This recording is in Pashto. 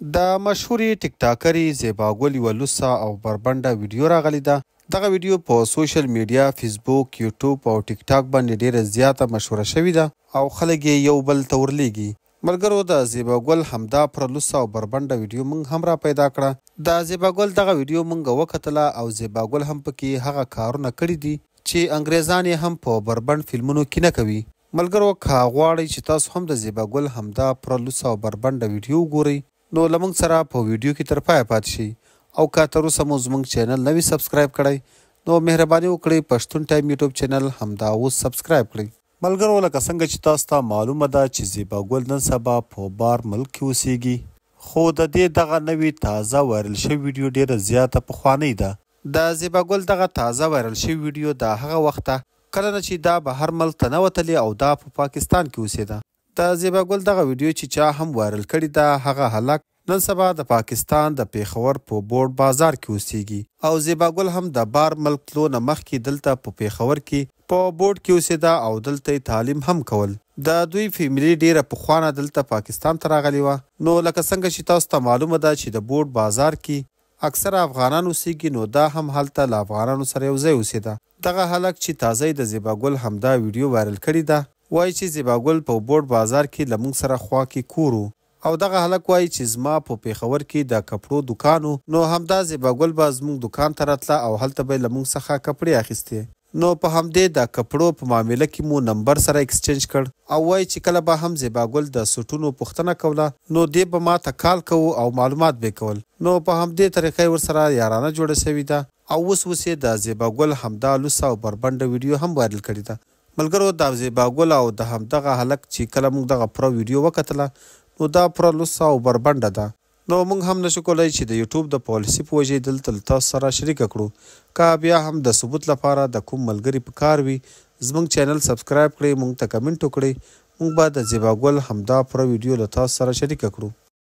د مشهورې ټیک ټاکرې زیبا ګل یوه لوڅه او بربنډه ویډیو راغلی ده. دغه ویډیو په سوشل میډیا، فیسبوک، یوټیوب او ټیک ټاک باندې ډیره زیاته مشهوره شوې ده او خلک یې یو بل ته ورلیږي. ملګرو، د زیبا ګل همدا پر لوڅه او بربنډه ویډیو موږ هم را پیدا کړه. د زیبا ګل دغه ویډیو موږ وکتله او زیبا ګل هم پکې هغه کارونه کړي دي چې انګریزان یې هم په بربند فلمونو کې نه کوي. ملګرو، که غواړئ چې تاسو هم د زیبا ګل همدا پر لوڅه او بربنډه ویډیو وګورئ نو له موږ سره په ویډیو کې تر پایه پاتې شئ. او که تر اوسه مو زموږ چینل نه وي سبسکرایب کړی نو مهرباني وکړئ پښتون ټایم یوټیوب چینل همدا اوس سبسکرایب کړئ. ملګرو، لکه څنګه چې تاسو ته معلومه ده چې زیبا ګل نن سبا په بار ملک کې اوسیږي، خو د دې دغه نوې تازه وایرل شوې ویډیو ډیره زیاته پخوانۍ ده. د زیبا ګل دغه تازه وایرل شوې ویډیو د هغه وخته کله نه چې دا بهر ملک ته نه وتلې او دا په پاکستان کې اوسېده. د زیبا ګل دغه ویډیو چې چا هم وایرل کړې ده هغه هلک نن سبا د پاکستان د پیښور په بورډ بازار کې اوسیږي او زیبا ګل هم د بار ملک تلو نه مخکې دلته په پیښور کې په بورډ کې اوسېده او دلته یې تعلیم هم کول. د دوی فیملي ډیره پخوانه دلته پاکستان ته راغلې وه. نو لکه څنګه چې تاسو ته معلومه ده چې د بورډ بازار کې اکثره افغانان اوسیږي، نو دا هم هلته له افغانانو سره یو ځای اوسېده. دغه هلک چې تازه د زیبا ګل همدا ویډیو وایرل کړې ده وایي چې زیبا ګل په بورډ بازار کې له موږ سره خوا کې کور و او دغه هلک وایي چې زما په پیښور کې د کپړو دوکان و، نو همدا زیبا ګل به زموږ دوکان ته راتله او هلته به یې له موږ څخه کپړې اخیستې. نو په همدې د کپړو په معامله کې مو نمبر سره اکسچینج کړ او وایي چې کله به هم زیبا ګل د سوټونو پوښتنه کوله نو دې به ما ته کال کوو او معلومات به یې کول. نو په همدې طریقې ورسره یارانه جوړه شوې ده او اوس یې د زیبا ګل همدا لوڅه او بربنډه ویډیو هم وایرل کړې ده. ملګرو، د زیبا ګل او د همدغه هلک چې کله موږ دغه پوره ویډیو وکتله نو دا پوره لوڅه او بربنډه ده. نو موږ هم نشو کولی چې د یوټیوب د پالیسي په وجې دلته له تاسو سره شریکه کړو. که بیا هم د ثبوت لپاره د کوم ملګري په کار وي زموږ چینل سبسکرایب کړئ، موږ ته کمنټ وکړئ، موږ به د زیبا ګل همدا پوره ویډیو له تاسو سره شریکه کړو.